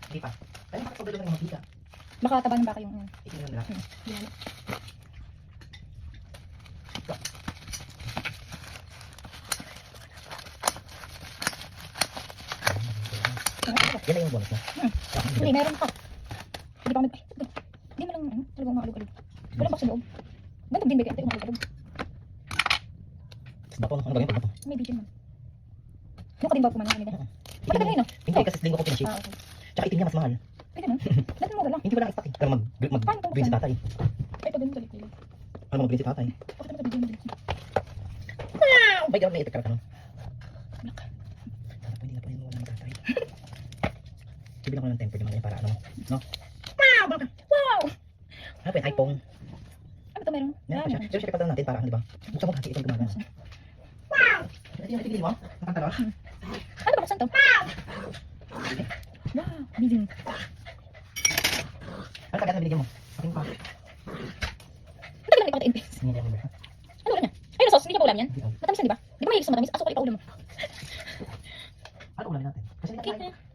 Hindi pa. Ay, makakasobrang lang ng mantika. Baka taba ng baka yung... Itignan nila. Yan. Yan na yung bonus mo. Hindi, meron pa. Hindi pa ako hindi mo lang, talagang maalog-alog. Walang box sa loob. Ganito din, Becky. Ante, umalog-alog. Bato, ano ba yung pagbato? May video naman. Yung katimba po man yung kanina. Matagal na yun, no? Hindi, kasi linggo ko pinaship. Okay. Tsaka itim niya mas mahal. Pwede na. Dati mura lang. Hindi ko lang stock eh. Pero mag-green si tatay. Ay, pag ganun galit-galit. Ano mag-green si tatay? Bakit naman sa video mo? Wow! May gano'n may itik ka na. Black. Sana pwede na pwede mo wala ng tatay. Bibilang ko ng temper naman para ano. No? Wow! Baka! Wow! Ano pa yung iPhone? Ano to meron? Meron pa siya. Pero siya natin para di ba? Buksan mo kasi itong gumagana. Wow! Ito yung itigilin mo? Nakantalo? Ano ba buksan to? Wow! Amazing. Ano kagaya na binigyan mo? Aking pa. Ang tagal lang ikaw ka-NPS. Hindi na remember. Ano ulam niya? Ay, ano sauce? Hindi ka ba ulam yan? Matamis yan, di ba? Di ba mahilig sa matamis? Asukal ikaw ulam mo. Ano ulam natin? Kasi Cake na.